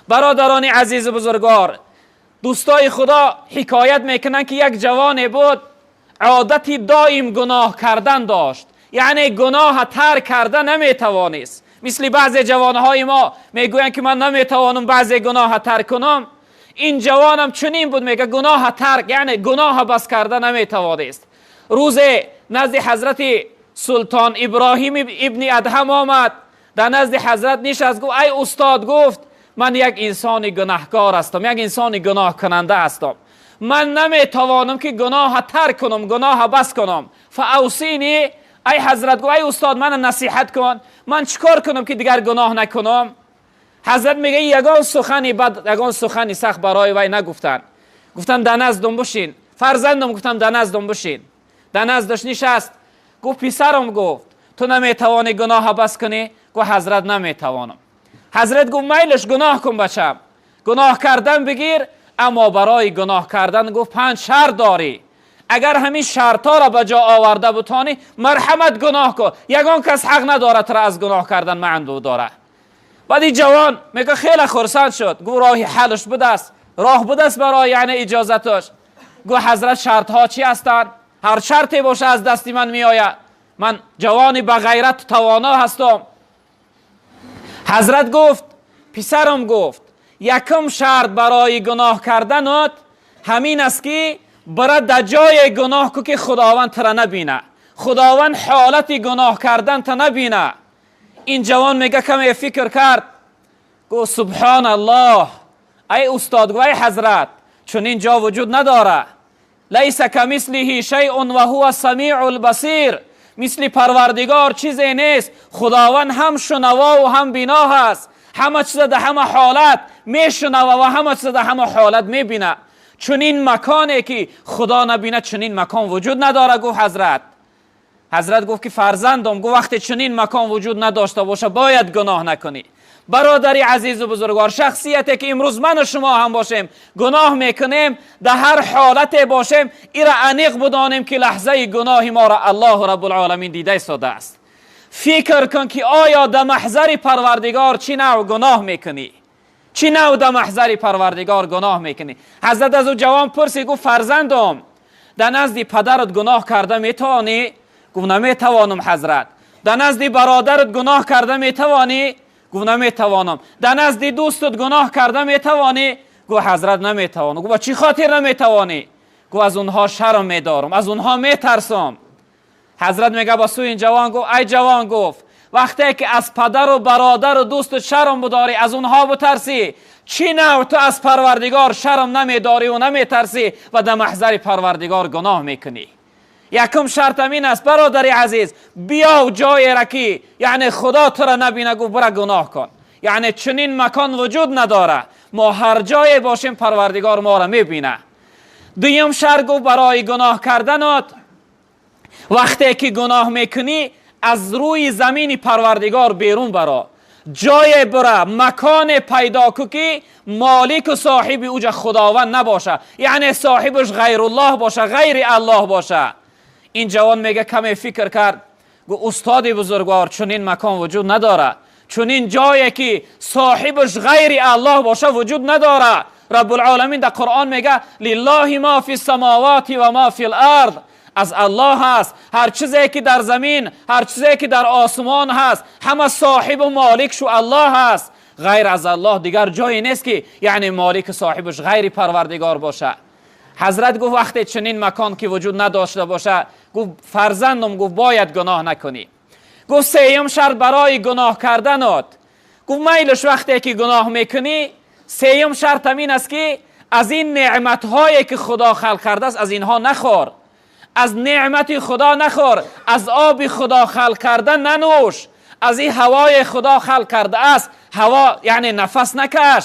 برادران عزیز بزرگوار، دوستای خدا حکایت میکنن که یک جوان بود عادتی دائم گناه کردن داشت، یعنی گناه ترک کردن نمیتوانست. مثل بعضی جوانهای ما میگوین که من نمیتوانم بعضی گناه ترک کنم. این جوانم چنین بود، میگه گناه ترک یعنی گناه بس کردن نمیتوانست. روز نزد حضرت سلطان ابراهیم ابن ادهم آمد، در نزد حضرت نشست، گفت ای استاد، گفت من یک انسان گناهکار هستم، یک انسان گناه کننده هستم، من نمیتوانم که گناه ترک کنم، گناه بس کنم، فاوصینی. ای حضرت، گفت ای استاد من نصیحت کن، من چیکار کنم که دیگر گناه نکنم؟ حضرت میگه یگان سخنی بد، یگان سخنی سخت برای وی نگفتن. گفتن در نزدم بشین فرزندم، گفتم در نزدم بشین. در نزدش نشست، گفت پسرم، گفت تو نمیتوانی گناه بس کنی؟ گفت حضرت نمیتوانم. حضرت گفت میلش گناه کن بچم، گناه کردن بگیر، اما برای گناه کردن گفت 5 شرط داری، اگر همین شرطا را به جا آورده بتانی مرحمت گناه کن، یگان کس حق نداره تو را از گناه کردن معندو داره. بعد این جوان میگه خیلی خرسند شد، گفت راهی حلش بدست، راه بدست برای یعنی اجازتش. گفت حضرت شرط ها چی هستند؟ هر شرطی باشه از دستی من میآید، من جوانی با غیرت توانا هستم. حضرت گفت پسرم، گفت یکم شرط برای گناه کردنت همین است که برای در جای گناه کو که خداوند تر نبینه، خداوند حالت گناه کردن تا نبینه. این جوان میگه کمی فکر کرد، گفت سبحان الله. ای استاد، گفت ای حضرت چون اینجا وجود نداره، لیس کمثله شیء و هو السمیع البصیر، مثل پروردگار چیزی نیست، خداوند هم شنوا و هم بینا هست، همه چیز در همه حالت میشنوه و همه چیز در همه حالت میبینه. چون این مکانی که خدا نبینه چنین مکان وجود نداره. گفت حضرت گفت که فرزندم، گفت وقتی چنین مکان وجود نداشته باشه باید گناه نکنی. برادری عزیز و بزرگوار، شخصیتی که امروز من و شما هم باشیم گناه میکنیم، در هر حالت باشیم، این را انیق بدانیم که لحظه گناه ما را الله رب العالمین دیده ایستاده است. فکر کن که آیا در محضر پروردگار چی نوع گناه میکنی، چی نوع در محضر پروردگار گناه میکنی. حضرت از او جوان پرسید، گفت فرزندم در نزد پدرت گناه کرده میتوانی؟ گفت نمیتوانم حضرت. در نزد برادرت گناه کرده میتوانی؟ گفت نمیتوانم. در نزد دوستت گناه کرده میتوانی؟ گفت حضرت نمیتوانم. گفت چی خاطر نمیتوانی؟ گفت از اونها شرم میدارم، از اونها میترسم. حضرت میگه با سوی این جوان، گفت ای جوان، گفت وقتی که از پدر و برادر و دوست شرم بداری، از اونها بترسی، چی نوع تو از پروردگار شرم نمیداری و نمیترسی و در محضر پروردگار گناه میکنی؟ یکم شرط امین است برادر عزیز، بیا جای را که یعنی خدا تو را نبینه، گفت برو گناه کن. یعنی چنین مکان وجود نداره، ما هر جای باشیم پروردگار ما را میبینه. دویم شرط گفت برای گناه کردنت، وقتی که گناه میکنی از روی زمین پروردگار بیرون برا، جای برا، مکان پیدا کو که مالک و صاحب اوجا خداوند نباشه، یعنی صاحبش غیر الله باشه، غیر الله باشه. این جوان میگه کمی فکر کرد، گو استاد بزرگوار چنین مکان وجود نداره، چنین جایی که صاحبش غیر الله باشه وجود نداره. رب العالمین در قرآن میگه لله ما فی السماوات و ما فی الارض، از الله هست هر چیزی که در زمین، هر چیزی که در آسمان هست، همه صاحب و مالک شو الله هست. غیر از الله دیگر جایی نیست که یعنی مالک صاحبش غیر پروردگار باشه. حضرت گفت وقتی چنین مکان که وجود نداشته باشه، گفت فرزندم، گفت باید گناه نکنی. گفت سیم شرط برای گناه کردنت، گفت میلش وقتی که گناه میکنی، سیم شرط همین است که از این نعمت هایی که خدا خلق کرده است از اینها نخور، از نعمت خدا نخور، از آب خدا خلق کرده ننوش، از این هوای خدا خلق کرده است هوا یعنی نفس نکش.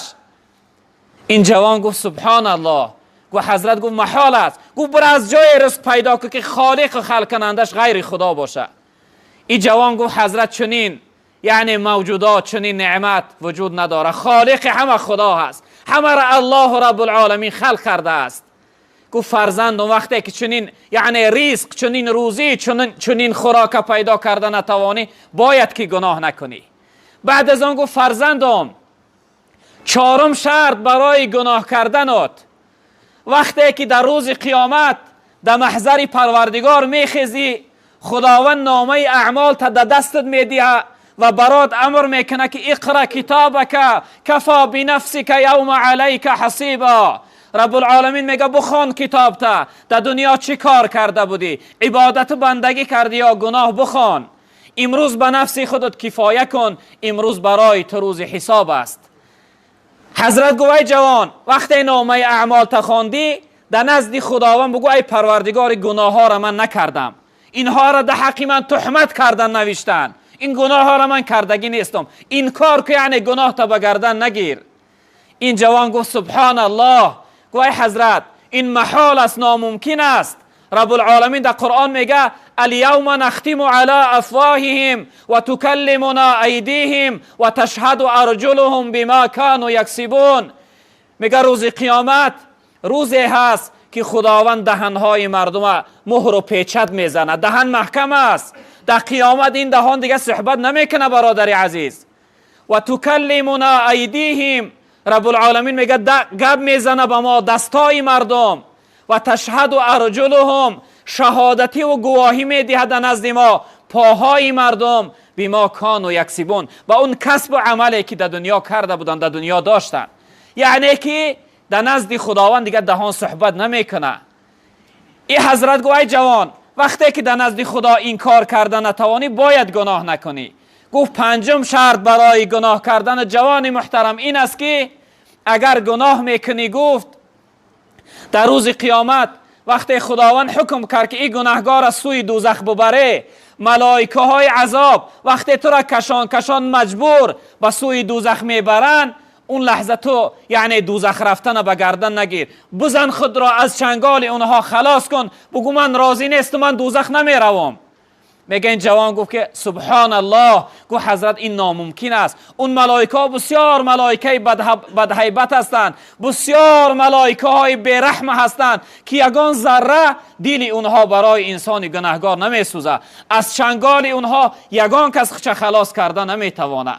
این جوان گفت سبحان الله. گفت حضرت گفت محال است. گفت برو از جای رزق پیدا که خالق و خلق کنندش غیر خدا باشه. این جوان گفت حضرت چنین یعنی موجودات، چنین نعمت وجود نداره، خالق همه خدا هست، همه را الله رب العالمین خلق کرده است. گفت فرزندم وقتی که چنین یعنی رزق، چنین روزی، چنین خوراک پیدا کرده نتوانی، باید که گناه نکنی. بعد از آن گفت فرزندم چهارم شرط برای گناه کردنت، وقتی که در روز قیامت در محضر پروردگار میخیزی، خداوند نامه اعمال تا در دستت میدیه و برات امر میکنه که اقرا کتابک کفا بنفسک یوم علیک حسیبا. رب العالمین میگه بخوان کتاب تا در دنیا چی کار کرده بودی، عبادت و بندگی کردی یا گناه، بخوان. امروز به نفس خودت کفایه کن، امروز برای تو روز حساب است. حضرت گوی جوان وقتی نامه اعمال تا خواندی، در نزد خداوند بگو ای پروردگار گناه ها را من نکردم، اینها را در حق من تهمت کردن نوشتن، این گناه ها را من کردگی نیستم، این کار که یعنی گناه تا بگردن نگیر. این جوان گفت سبحان الله، گوی حضرت این محال است، ناممکن است. رب العالمین در قرآن میگه الیوم نختم علی افواههم و تکلمنا ایدیهم و تشهد ارجلهم بما کانوا یکسبون. میگه روز قیامت روزی هست که خداوند دهنهای مردم مهر و پیچت میزنه، دهن محکم است. در قیامت این دهان دیگه صحبت نمیکنه برادر عزیز. و تکلمنا ایدیهم، رب العالمین میگه گپ میزنه به ما دستای مردم. و تشهد ارجلهم، شهادتی و گواهی میدهد نزد ما پاهای مردم بما کانوا یکسبون، با اون کسب و عملی که در دنیا کرده بودن، در دنیا داشتن. یعنی که در نزد خداوند دیگه دهان صحبت نمیکنه. این حضرت گوی جوان وقتی که در نزد خدا این کار کردن نتوانی، باید گناه نکنی. گفت پنجم شرط برای گناه کردن جوان محترم این است که اگر گناه میکنی، گفت در روز قیامت وقتی خداوند حکم کرد که این گناهگار از سوی دوزخ ببره، ملائکه های عذاب وقتی تو را کشان مجبور به سوی دوزخ میبرن، اون لحظه تو یعنی دوزخ رفتن به گردن نگیر، بزن خود را از چنگال اونها خلاص کن، بگو من راضی نیستم، من دوزخ نمیروم. میگه این جوان گفت که سبحان الله، گفت حضرت این ناممکن است. اون ملائکه بسیار ملائکه بدهیبت هستند، بسیار ملائکه های بیرحم هستند که یگان ذره دل اونها برای انسان گناهگار نمیسوزه، از چنگال اونها یگان کس خلاص کردن نمیتوانه.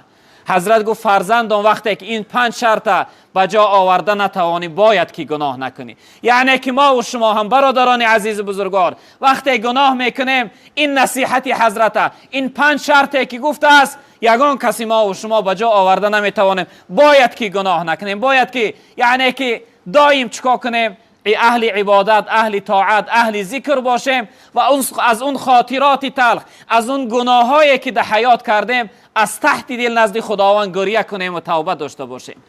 حضرت گفت فرزندان وقتی که این 5 شرط به جا آورده نتوانی، باید که گناه نکنی. یعنی که ما و شما هم برادران عزیز بزرگوار وقتی گناه میکنیم، این نصیحت حضرت، این 5 شرطی که گفته است یگان کسی ما و شما به جا آورده نمیتوانیم، باید که گناه نکنیم، باید که یعنی که دائم چیکار کنیم، اهل عبادت، اهل طاعت، اهل ذکر باشیم و از اون خاطرات تلخ، از اون گناهایی که در حیات کردیم، از تحت دل نزد خداوند گریه کنیم و توبه داشته باشیم.